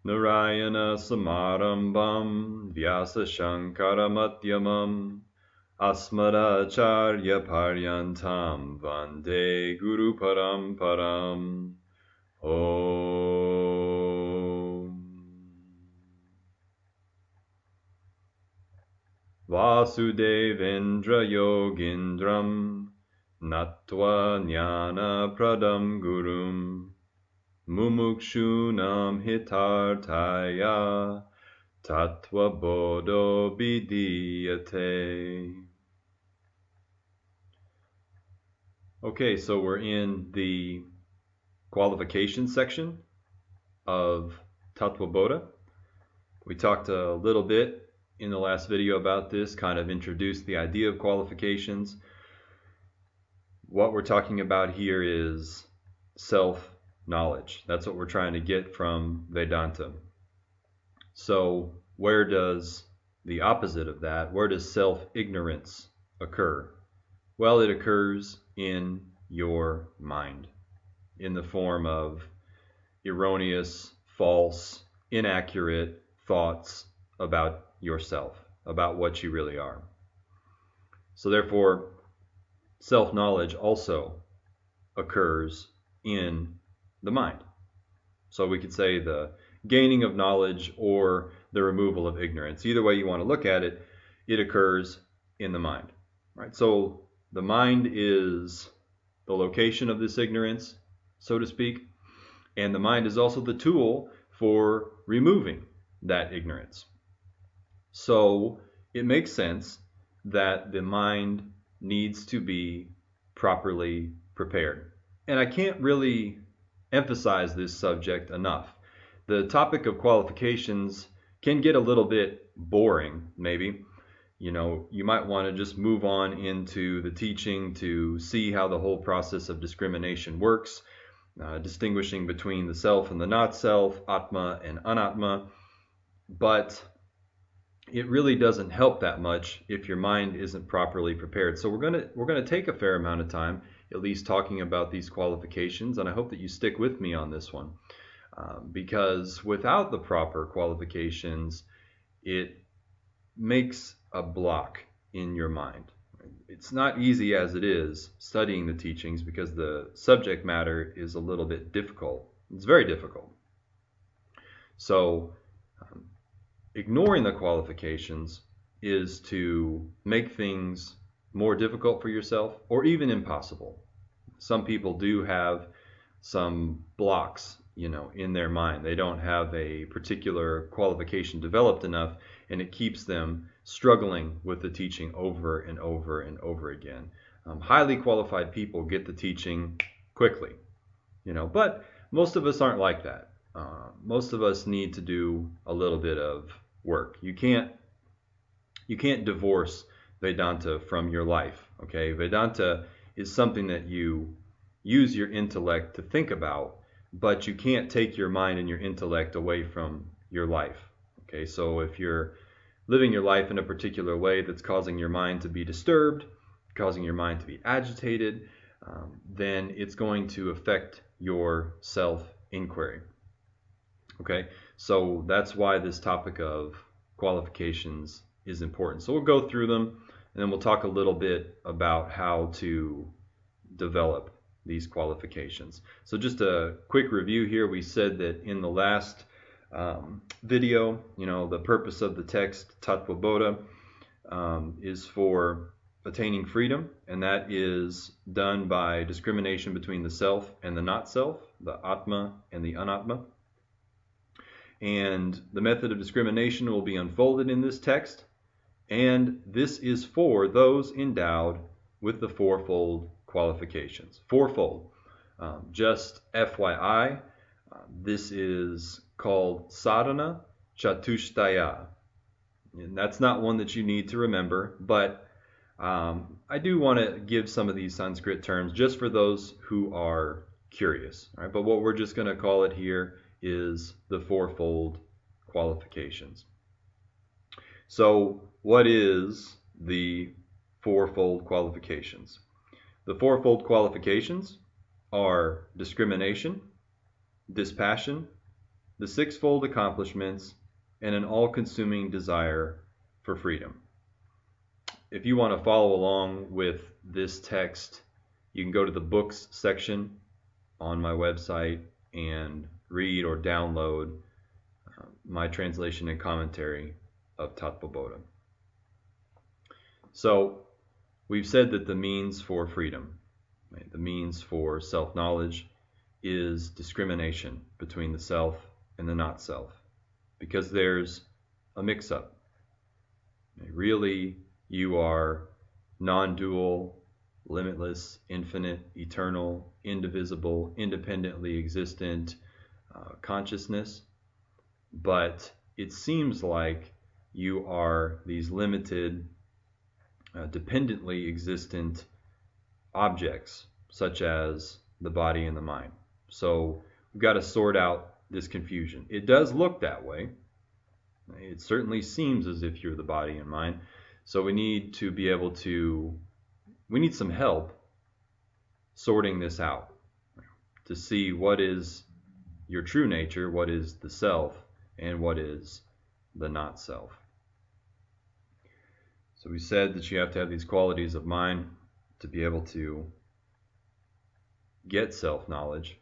Narayana Samarambam Vyasa Shankara Madhyamam Asmadacharya Paryantam Vande Guru Paramparam. Om Vasudevendra Yogindram Natva Jnana Pradam Gurum Mumukshunam Hitartaya Tattva Bodha Vidiyate. Okay, so we're in the qualifications section of Tattva Bodha. We talked a little bit in the last video about this, kind of introduced the idea of qualifications. What we're talking about here is self-knowledge. That's what we're trying to get from Vedanta. So where does the opposite of that, where does self-ignorance occur? Well, it occurs in your mind, in the form of erroneous, false, inaccurate thoughts about yourself, about what you really are. So therefore, self-knowledge also occurs in the mind. So we could say the gaining of knowledge or the removal of ignorance. Either way you want to look at it, it occurs in the mind. Right? So the mind is the location of this ignorance, so to speak, and the mind is also the tool for removing that ignorance. So it makes sense that the mind needs to be properly prepared. And I can't really emphasize this subject enough. The topic of qualifications can get a little bit boring, maybe. You know, you might want to just move on into the teaching to see how the whole process of discrimination works, distinguishing between the self and the not self, Atma and Anatma. But it really doesn't help that much if your mind isn't properly prepared. So we're gonna take a fair amount of time, at least talking about these qualifications, and I hope that you stick with me on this one, because without the proper qualifications, it makes a block in your mind. It's not easy as it is studying the teachings because the subject matter is a little bit difficult. It's very difficult. So ignoring the qualifications is to make things more difficult for yourself or even impossible. Some people do have some blocks, in their mind. They don't have a particular qualification developed enough, and it keeps them struggling with the teaching over and over and over again. Highly qualified people get the teaching quickly, but most of us aren't like that. Most of us need to do a little bit of work. You can't divorce Vedanta from your life. Okay, Vedanta is something that you use your intellect to think about, but you can't take your mind and your intellect away from your life. Okay, so if you're living your life in a particular way that's causing your mind to be disturbed, causing your mind to be agitated, then it's going to affect your self-inquiry. Okay, so that's why this topic of qualifications is important. So we'll go through them, and then we'll talk a little bit about how to develop these qualifications. So just a quick review here. We said that in the last video, the purpose of the text Tattva Bodha is for attaining freedom, and that is done by discrimination between the self and the not self, the Atma and the Anatma. And the method of discrimination will be unfolded in this text, and this is for those endowed with the fourfold qualifications. Fourfold. Just FYI, this is called sadhana chatushtaya. And that's not one that you need to remember, but I do want to give some of these Sanskrit terms just for those who are curious. All right? But what we're just going to call it here is the fourfold qualifications. So what is the fourfold qualifications? The fourfold qualifications are discrimination, dispassion, the sixfold accomplishments, and an all-consuming desire for freedom. If you want to follow along with this text, you can go to the books section on my website and read or download my translation and commentary of Tattva Bodha. So we've said that the means for freedom, right, the means for self-knowledge, is discrimination between the self and the not self, because there's a mix-up. Really, you are non-dual, limitless, infinite, eternal, indivisible, independently existent consciousness, but it seems like you are these limited, dependently existent objects, such as the body and the mind. So we've got to sort out this confusion. It does look that way. It certainly seems as if you're the body and mind. So we need to be able to, we need some help sorting this out to see what is your true nature, what is the self, and what is the not self. So we said that you have to have these qualities of mind to be able to get self-knowledge.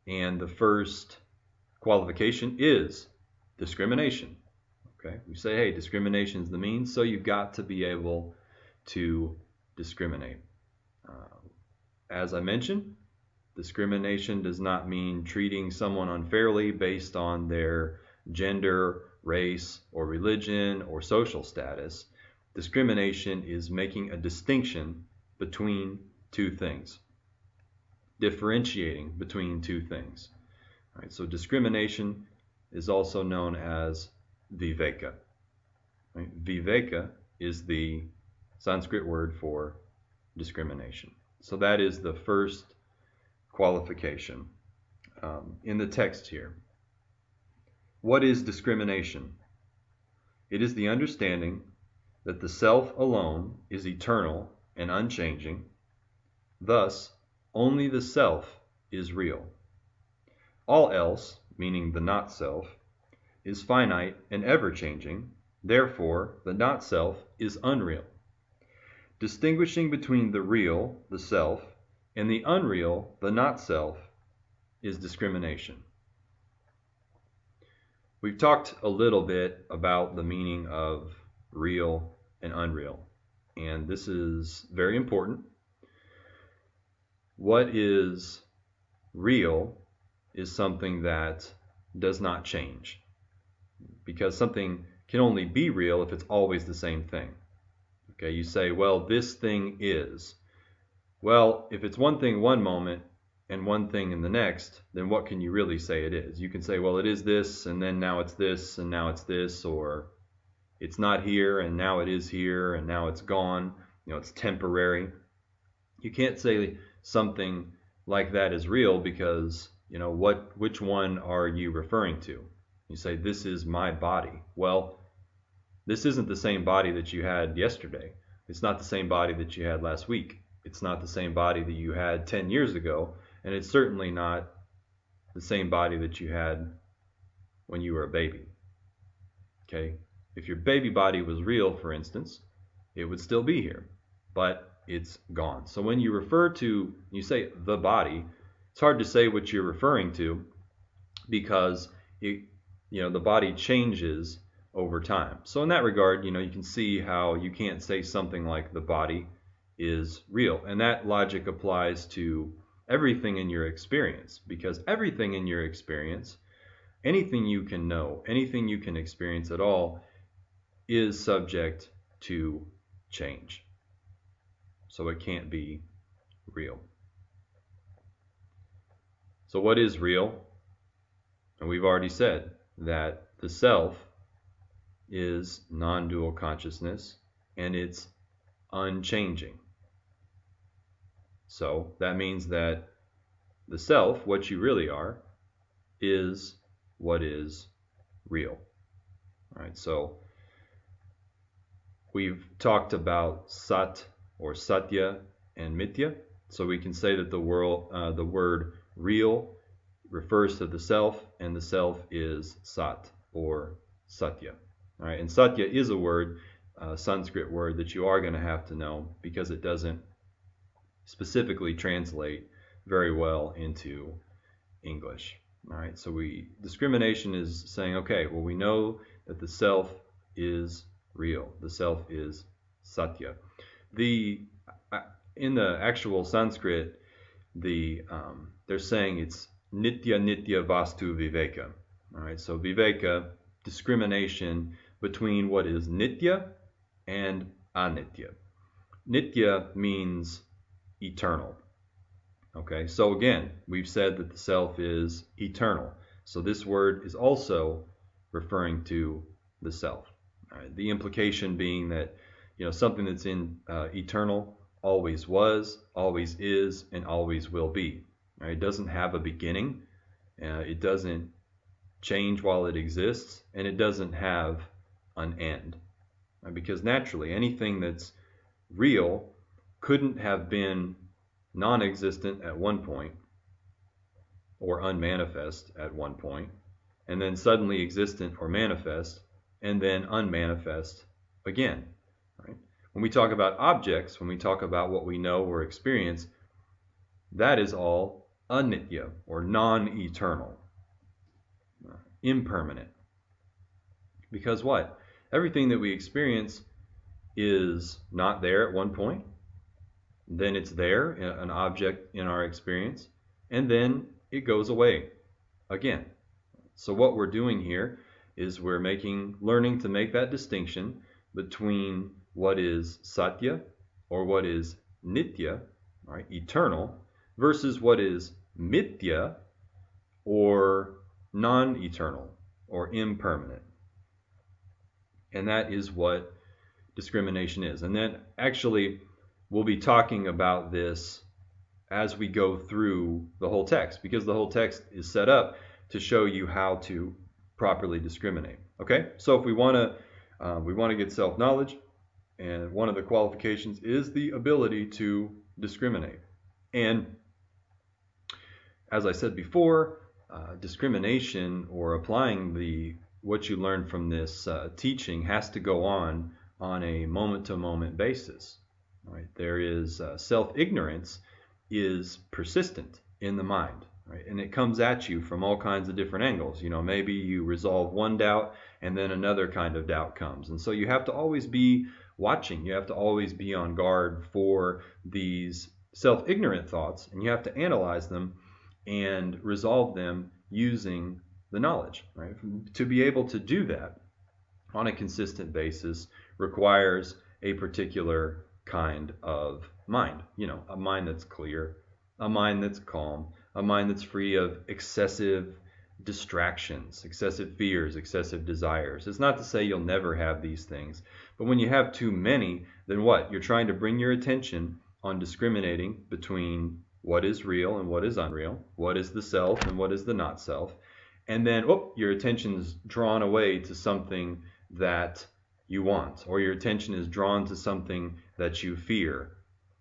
And the first qualification is discrimination. Okay, we say, hey, discrimination is the means, so you've got to be able to discriminate. As I mentioned, discrimination does not mean treating someone unfairly based on their gender, race, or religion, or social status. Discrimination is making a distinction between two things, differentiating between two things. All right, so discrimination is also known as viveka. Right? Viveka is the Sanskrit word for discrimination. So that is the first qualification in the text here. What is discrimination? It is the understanding that the self alone is eternal and unchanging. Thus, only the self is real. All else, meaning the not self, is finite and ever-changing. Therefore, the not self is unreal. Distinguishing between the real, the self, and the unreal, the not self, is discrimination. We've talked a little bit about the meaning of real and unreal, and this is very important. What is real is something that does not change, because something can only be real if it's always the same thing. Okay, you say, well, this thing is. Well, if it's one thing one moment and one thing in the next, then what can you really say it is? You can say, well, it is this, and then now it's this, and now it's this, or it's not here, and now it is here, and now it's gone. You know, it's temporary. You can't say something like that is real because, you know, which one are you referring to? You say, this is my body. Well, this isn't the same body that you had yesterday. It's not the same body that you had last week. It's not the same body that you had 10 years ago. And it's certainly not the same body that you had when you were a baby. Okay? If your baby body was real, for instance, it would still be here, but it's gone. So when you refer to, you say the body, it's hard to say what you're referring to because the body changes over time. So in that regard, you can see how you can't say something like the body is real. And that logic applies to everything in your experience, because everything in your experience, anything you can know, anything you can experience at all, is subject to change. So it can't be real. So what is real? And we've already said that the self is non-dual consciousness and it's unchanging. So that means that the self, what you really are, is what is real. All right, so we've talked about sat or satya and mithya. So we can say that the word real refers to the self, and the self is Sat or Satya. All right, and Satya is a word, a Sanskrit word that you are going to have to know because it doesn't specifically translate very well into English. All right, so discrimination is saying, okay, well, we know that the self is real. The self is Satya. In the actual Sanskrit, they're saying it's nitya nitya vastu viveka. All right, so viveka, discrimination between what is nitya and anitya. Nitya means eternal. Okay, so again, we've said that the self is eternal. So this word is also referring to the self. All right, the implication being that something that's eternal always was, always is, and always will be. All right, it doesn't have a beginning. It doesn't change while it exists, and it doesn't have an end. Because naturally, anything that's real couldn't have been non-existent at one point or unmanifest at one point, and then suddenly existent or manifest, and then unmanifest again. Right? When we talk about objects, when we talk about what we know or experience, that is all anitya or non-eternal, impermanent. Because what? Everything that we experience is not there at one point, then it's there, an object in our experience, and then it goes away again. So what we're doing here is we're learning to make that distinction between what is satya or what is nitya, right, eternal, versus what is mithya or non-eternal or impermanent. And that is what discrimination is. And then actually we'll be talking about this as we go through the whole text, because the whole text is set up to show you how to properly discriminate. Okay, so if we want to get self-knowledge, and one of the qualifications is the ability to discriminate. And as I said before, discrimination or applying what you learned from this teaching has to go on a moment-to-moment basis. Right? There is self-ignorance is persistent in the mind, right? And it comes at you from all kinds of different angles. Maybe you resolve one doubt and then another kind of doubt comes. And so you have to always be watching. You have to always be on guard for these self-ignorant thoughts, and you have to analyze them and resolve them using the knowledge. Right? To be able to do that on a consistent basis requires a particular kind of mind, a mind that's clear, a mind that's calm, a mind that's free of excessive distractions, excessive fears, excessive desires. It's not to say you'll never have these things, but when you have too many, then what? You're trying to bring your attention on discriminating between what is real and what is unreal, what is the self and what is the not self, and then your attention is drawn away to something that you want, or your attention is drawn to something that you fear,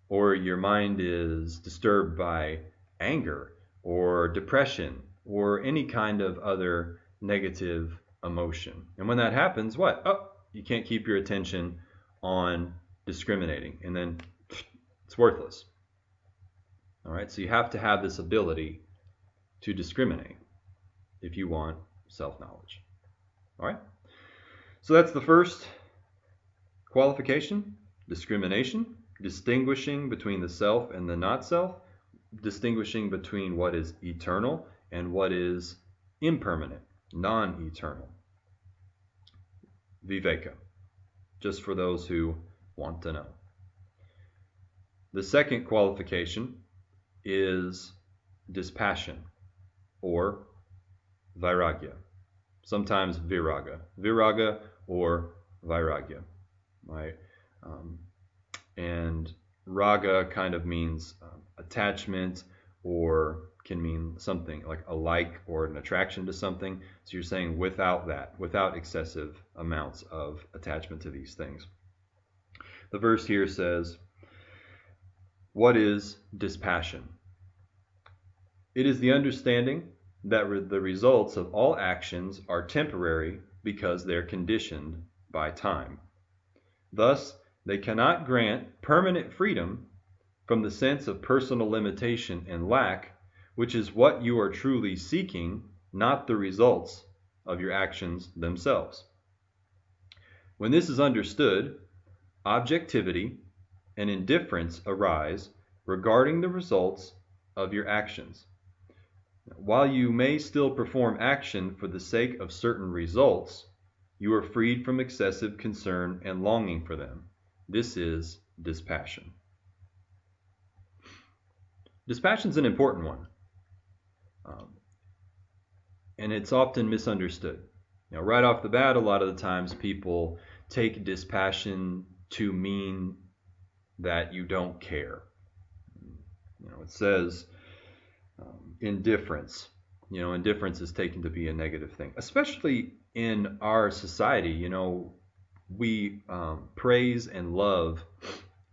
or your mind is disturbed by anger or depression or any kind of other negative emotion. And when that happens, what? You can't keep your attention on discriminating, and then it's worthless. All right, so you have to have this ability to discriminate if you want self-knowledge. All right, so that's the first qualification, discrimination, distinguishing between the self and the not self, distinguishing between what is eternal and what is impermanent, non-eternal. Viveka, just for those who want to know. The second qualification is dispassion or vairagya, sometimes viraga or vairagya, right? And raga kind of means attachment, or can mean something like a like or an attraction to something. So you're saying without that, without excessive amounts of attachment to these things. The verse here says, what is dispassion? It is the understanding that the results of all actions are temporary because they're conditioned by time. Thus, they cannot grant permanent freedom from the sense of personal limitation and lack, which is what you are truly seeking, not the results of your actions themselves. When this is understood, objectivity and indifference arise regarding the results of your actions. While you may still perform action for the sake of certain results, you are freed from excessive concern and longing for them. This is dispassion. Dispassion is an important one, and it's often misunderstood. Now, right off the bat, a lot of the times people take dispassion to mean that you don't care. It says indifference. Indifference is taken to be a negative thing, especially in our society. We praise and love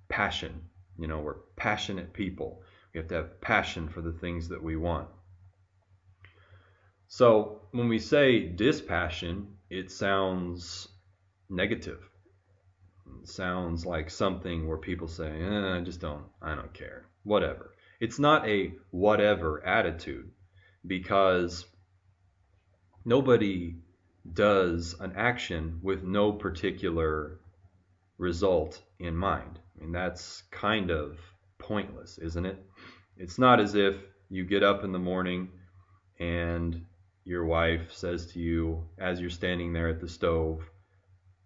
passion. We're passionate people. We have to have passion for the things that we want. So when we say dispassion, it sounds negative. It sounds like something where people say, I don't care, whatever. It's not a whatever attitude, because nobody does an action with no particular result in mind. That's kind of pointless, isn't it? It's not as if you get up in the morning and your wife says to you as you're standing there at the stove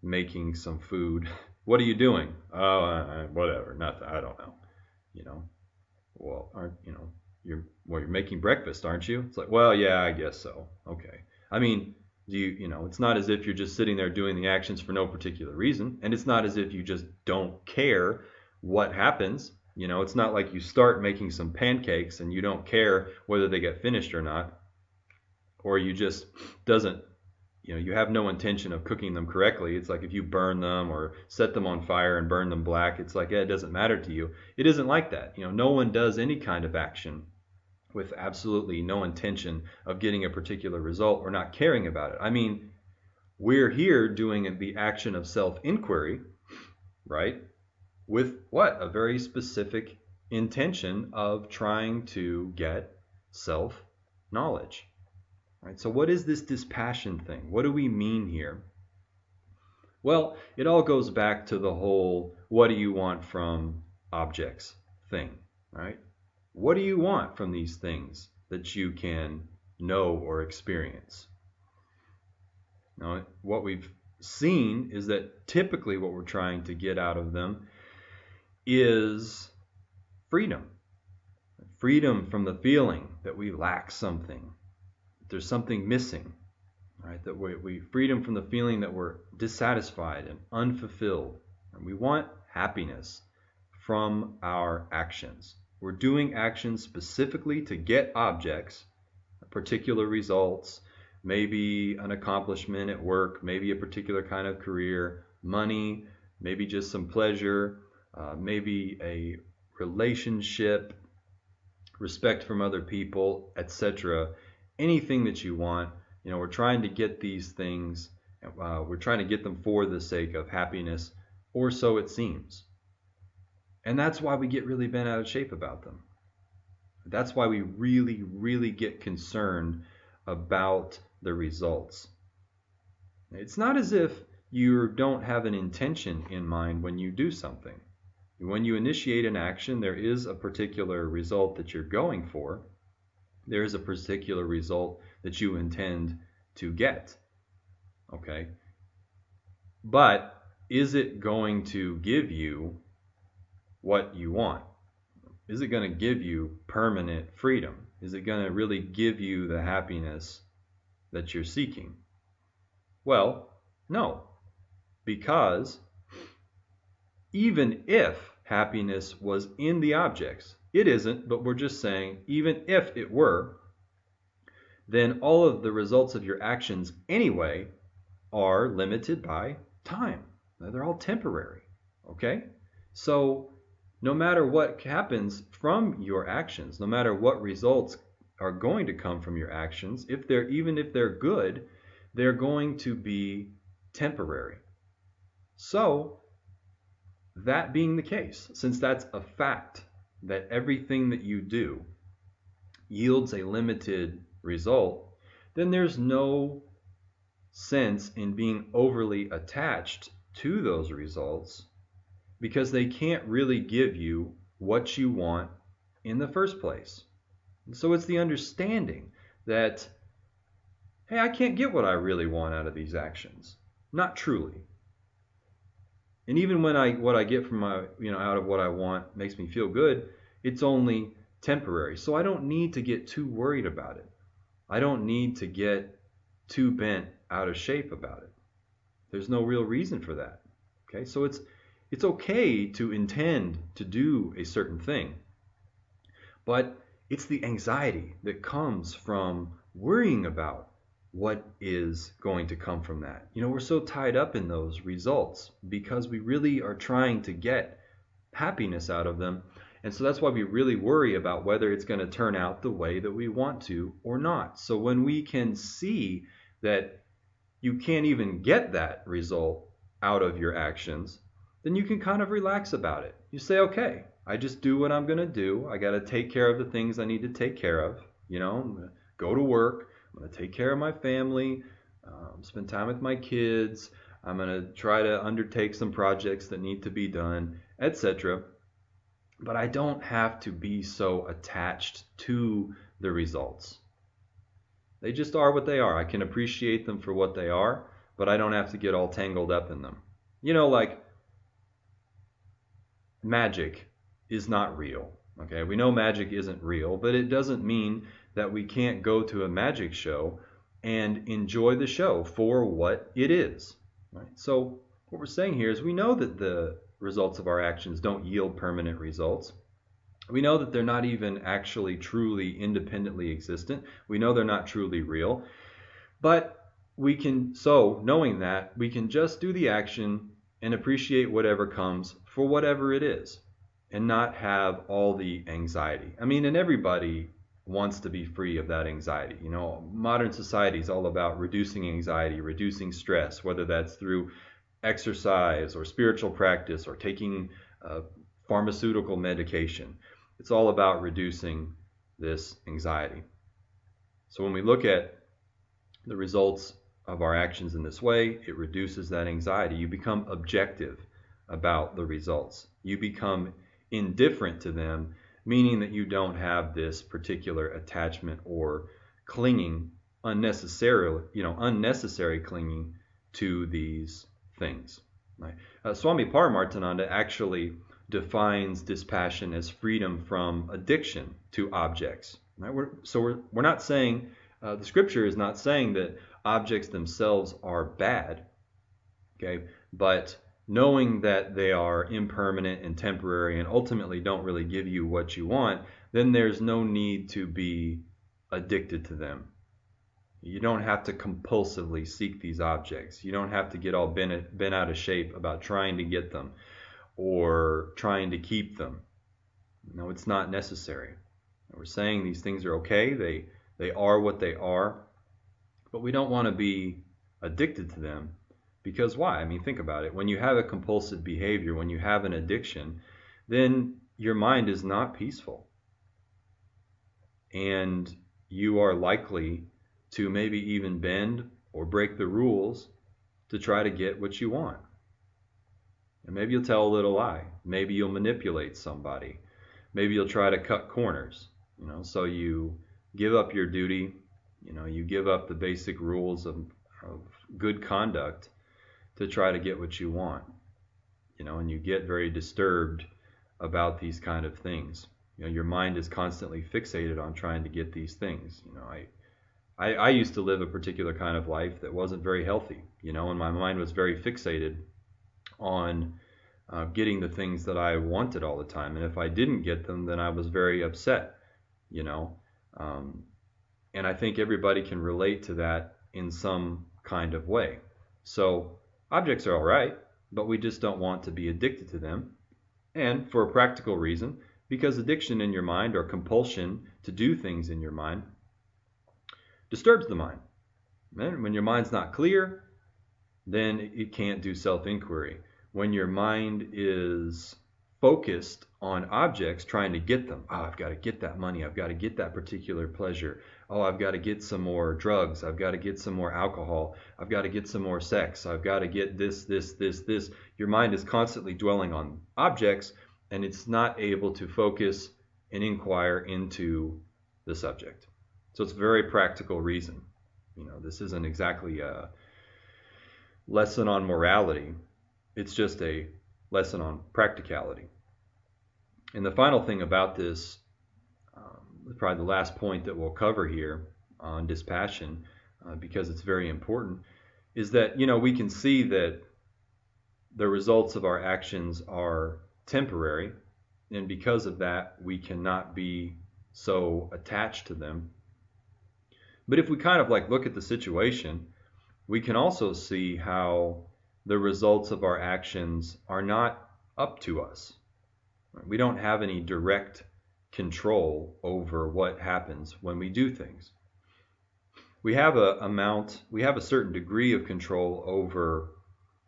making some food, "What are you doing?" "Oh, whatever, nothing. I don't know." Well, you're making breakfast, aren't you? It's like, well, yeah, I guess so. Okay. It's not as if you're just sitting there doing the actions for no particular reason, and it's not as if you just don't care what happens. It's not like you start making some pancakes and you don't care whether they get finished or not, or you just you have no intention of cooking them correctly. It's like if you burn them or set them on fire and burn them black, it's like, it doesn't matter to you. It isn't like that. No one does any kind of action with absolutely no intention of getting a particular result or not caring about it. We're here doing the action of self-inquiry, right? With what? A very specific intention of trying to get self-knowledge. Right? So what is this dispassion thing? What do we mean here? Well, it all goes back to the whole what do you want from objects thing, right? What do you want from these things that you can know or experience? Now, what we've seen is that typically what we're trying to get out of them is freedom. Freedom from the feeling that we lack something. There's something missing, right? That we freedom from the feeling that we're dissatisfied and unfulfilled. And we want happiness from our actions. We're doing actions specifically to get objects, particular results, maybe an accomplishment at work, maybe a particular kind of career, money, maybe just some pleasure, maybe a relationship, respect from other people, etc. Anything that you want, we're trying to get these things, we're trying to get them for the sake of happiness, or so it seems. And that's why we get really bent out of shape about them. That's why we really, really get concerned about the results. It's not as if you don't have an intention in mind when you do something. When you initiate an action, there is a particular result that you're going for. There is a particular result that you intend to get. Okay? But is it going to give you what you want? Is it going to give you permanent freedom? Is it going to really give you the happiness that you're seeking? Well, no. Because even if happiness was in the objects, it isn't, but we're just saying, even if it were, then all of the results of your actions anyway are limited by time. They're all temporary, okay? So no matter what happens from your actions, no matter what results are going to come from your actions, even if they're good, they're going to be temporary. So, that being the case, since that's a fact that everything that you do yields a limited result, then there's no sense in being overly attached to those results, because they can't really give you what you want in the first place. And so it's the understanding that, hey, I can't get what I really want out of these actions. Not truly. And even when what I get from out of what I want makes me feel good, it's only temporary. So I don't need to get too worried about it. I don't need to get too bent out of shape about it. There's no real reason for that. Okay, so it's okay to intend to do a certain thing, but it's the anxiety that comes from worrying about what is going to come from that. We're so tied up in those results because we really are trying to get happiness out of them. And so that's why we really worry about whether it's going to turn out the way that we want to or not. So when we can see that you can't even get that result out of your actions, then you can kind of relax about it. You say, okay, I just do what I'm going to do. I got to take care of the things I need to take care of. I'm going to go to work. I'm going to take care of my family, spend time with my kids. I'm going to try to undertake some projects that need to be done, etc. But I don't have to be so attached to the results. They just are what they are. I can appreciate them for what they are, but I don't have to get all tangled up in them. Like magic is not real. Okay, we know magic isn't real, but it doesn't mean that we can't go to a magic show and enjoy the show for what it is. Right? So what we're saying here is we know that the results of our actions don't yield permanent results. We know that they're not even actually truly independently existent. We know they're not truly real. But knowing that, we can just do the action and appreciate whatever comes for whatever it is and not have all the anxiety. And everybody wants to be free of that anxiety. Modern society is all about reducing anxiety, reducing stress, whether that's through exercise or spiritual practice or taking pharmaceutical medication. It's all about reducing this anxiety. So when we look at the results of our actions in this way, it reduces that anxiety. You become objective about the results. You become indifferent to them, meaning that you don't have this particular attachment or clinging, unnecessary clinging to these things. Right? Swami Paramarthananda actually defines dispassion as freedom from addiction to objects. Right? We're not saying, the scripture is not saying that objects themselves are bad, okay? But knowing that they are impermanent and temporary and ultimately don't really give you what you want, then there's no need to be addicted to them. You don't have to compulsively seek these objects. You don't have to get all bent out of shape about trying to get them or trying to keep them. No, it's not necessary. We're saying these things are okay. They are what they are, but we don't want to be addicted to them. Because why? Think about it. When you have a compulsive behavior, when you have an addiction, then your mind is not peaceful. And you are likely to maybe even bend or break the rules to try to get what you want. And maybe you'll tell a little lie. Maybe you'll manipulate somebody. Maybe you'll try to cut corners. So you give up your duty. You give up the basic rules of good conduct to try to get what you want. And you get very disturbed about these kind of things. Your mind is constantly fixated on trying to get these things. I used to live a particular kind of life that wasn't very healthy, and my mind was very fixated on getting the things that I wanted all the time. And if I didn't get them, then I was very upset, and I think everybody can relate to that in some kind of way. So objects are all right, but we just don't want to be addicted to them. And for a practical reason, because addiction in your mind, or compulsion to do things in your mind, disturbs the mind. And when your mind's not clear, then it can't do self-inquiry. When your mind is focused on objects, trying to get them. Oh, I've got to get that money. I've got to get that particular pleasure. Oh, I've got to get some more drugs. I've got to get some more alcohol. I've got to get some more sex. I've got to get this. Your mind is constantly dwelling on objects, and it's not able to focus and inquire into the subject. So it's a very practical reason. This isn't exactly a lesson on morality. It's just a lesson on practicality. And the final thing about this, probably the last point that we'll cover here on dispassion, because it's very important, is that, we can see that the results of our actions are temporary, and because of that, we cannot be so attached to them. But if we kind of look at the situation, we can also see how the results of our actions are not up to us. We don't have any direct control over what happens when we do things. We have a certain degree of control over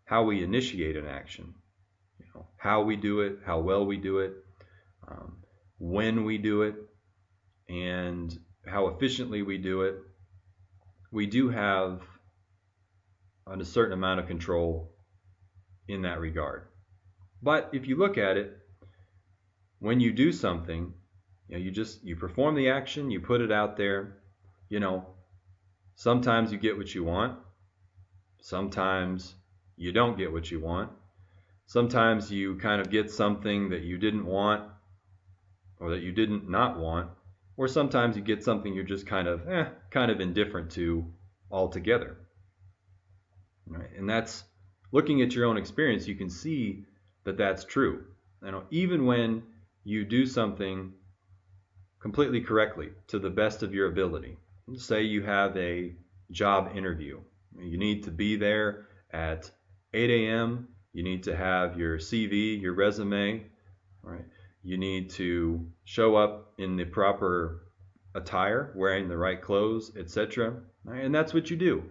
how we initiate an action, how we do it, how well we do it, when we do it, and how efficiently we do it. We do have a certain amount of control in that regard. But if you look at it, when you do something, you perform the action, you put it out there, sometimes you get what you want, sometimes you don't get what you want, sometimes you kind of get something that you didn't want or that you didn't not want, or sometimes you get something you're just kind of indifferent to altogether. Right? And that's, looking at your own experience, you can see that that's true. Even when you do something completely correctly, to the best of your ability. Say you have a job interview. You need to be there at 8 a.m. You need to have your CV, your resume, right? You need to show up in the proper attire, wearing the right clothes, etc. Right? And that's what you do.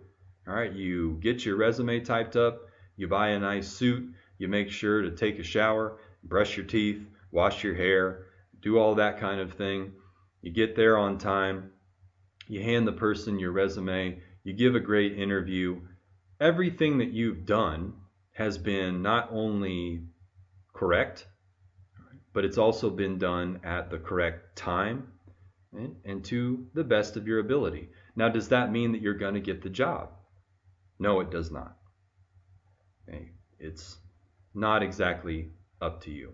All right, you get your resume typed up, you buy a nice suit, you make sure to take a shower, brush your teeth, wash your hair, do all that kind of thing. You get there on time, you hand the person your resume, you give a great interview. Everything that you've done has been not only correct, but it's also been done at the correct time and to the best of your ability. Now, does that mean that you're going to get the job? No, it does not. Okay? It's not exactly up to you.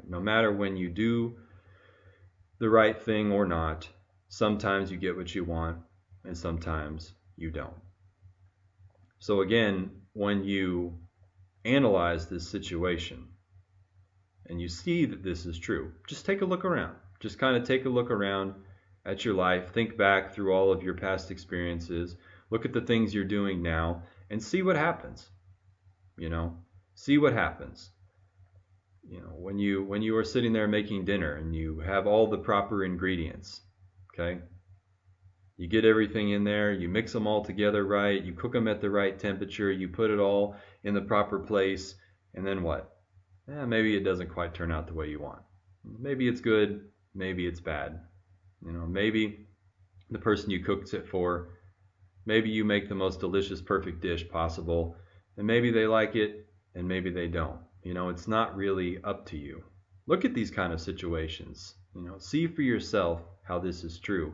No matter when you do the right thing or not, sometimes you get what you want and sometimes you don't. So again, when you analyze this situation and you see that this is true, just take a look around. Just kind of take a look around at your life. Think back through all of your past experiences. Look at the things you're doing now and see what happens. See what happens. When you are sitting there making dinner and you have all the proper ingredients, okay? You get everything in there, you mix them all together right, you cook them at the right temperature, you put it all in the proper place, and then what? Maybe it doesn't quite turn out the way you want. Maybe it's good, maybe it's bad. Maybe the person you cooked it for, maybe you make the most delicious, perfect dish possible, and maybe they like it, and maybe they don't. It's not really up to you. Look at these kind of situations. See for yourself how this is true.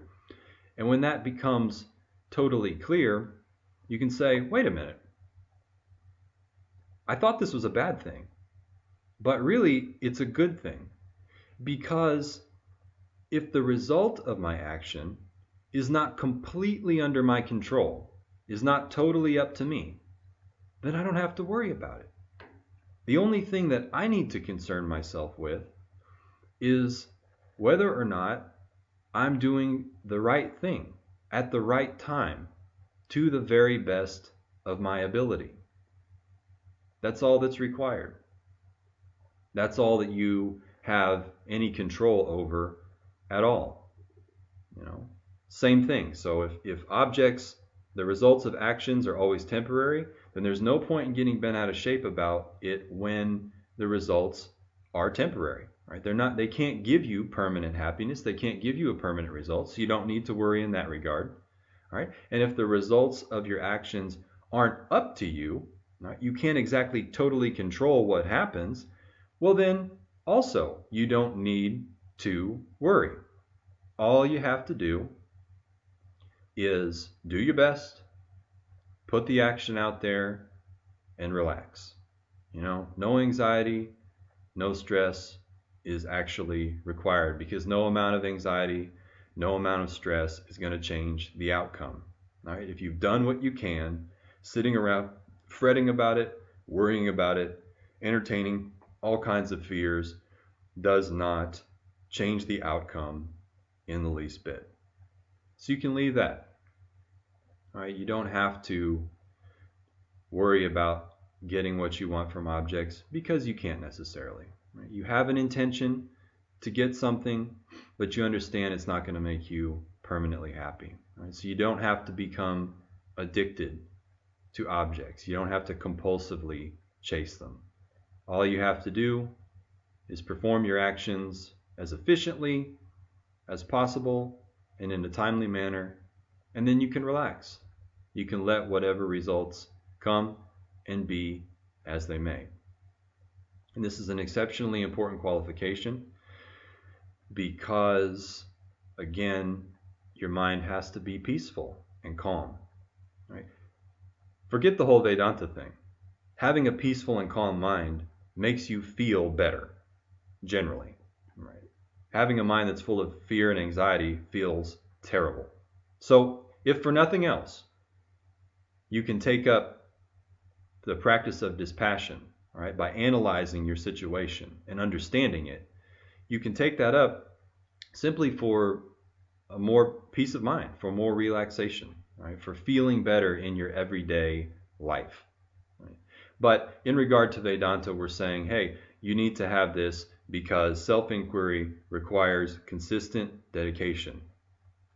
And when that becomes totally clear, you can say, wait a minute. I thought this was a bad thing, but really it's a good thing. Because if the result of my action is not completely under my control, is not totally up to me, then I don't have to worry about it. The only thing that I need to concern myself with is whether or not I'm doing the right thing at the right time to the very best of my ability. That's all that's required. That's all that you have any control over at all. You know, same thing. So if objects, the results of actions are always temporary, then there's no point in getting bent out of shape about it when the results are temporary. Right? They can't give you permanent happiness. They can't give you a permanent result. So you don't need to worry in that regard. Right? And if the results of your actions aren't up to you, right, you can't exactly totally control what happens, well then also you don't need to worry. All you have to do is do your best, put the action out there, and relax. You know, no anxiety, no stress is actually required, because no amount of anxiety, no amount of stress is going to change the outcome. Right? If you've done what you can, sitting around fretting about it, worrying about it, entertaining all kinds of fears does not change the outcome in the least bit. So you can leave that. All right? You don't have to worry about getting what you want from objects, because you can't necessarily. Right? You have an intention to get something, but you understand it's not going to make you permanently happy. Right? So you don't have to become addicted to objects. You don't have to compulsively chase them. All you have to do is perform your actions as efficiently as possible and in a timely manner, and then you can relax. You can let whatever results come and be as they may. And this is an exceptionally important qualification, because, again, your mind has to be peaceful and calm. Right? Forget the whole Vedanta thing. Having a peaceful and calm mind makes you feel better, generally. Right? Having a mind that's full of fear and anxiety feels terrible. So, if for nothing else, you can take up the practice of dispassion, right, by analyzing your situation and understanding it. You can take that up simply for a more peace of mind, for more relaxation, right, for feeling better in your everyday life. Right? But in regard to Vedanta, we're saying, hey, you need to have this because self-inquiry requires consistent dedication,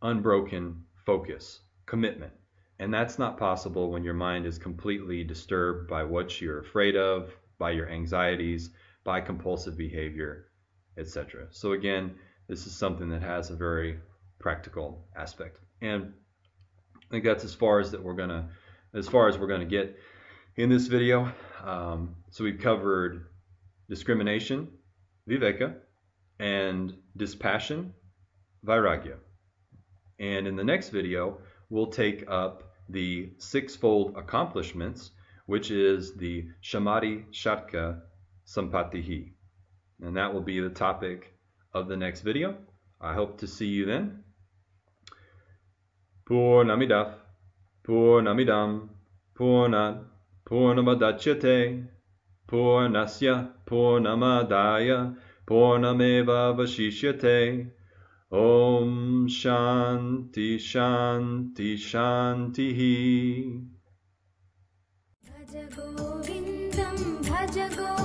unbroken focus, commitment. And that's not possible when your mind is completely disturbed by what you're afraid of, by your anxieties, by compulsive behavior, etc. So again, this is something that has a very practical aspect. And I think that's as far as we're gonna get in this video. So we've covered discrimination, viveka, and dispassion, vairagya. And in the next video, we'll take up the sixfold accomplishments, which is the Samadhi Shatka Sampattihi. And that will be the topic of the next video. I hope to see you then. Purnamidaf, Purnamidam, Purnat, Purnamadachyate, Purnasya, Purnamadaya, Purnameva Vashishyate. Om Shanti Shanti Shanti. Bhaja Govindam, Bhaja Govindam.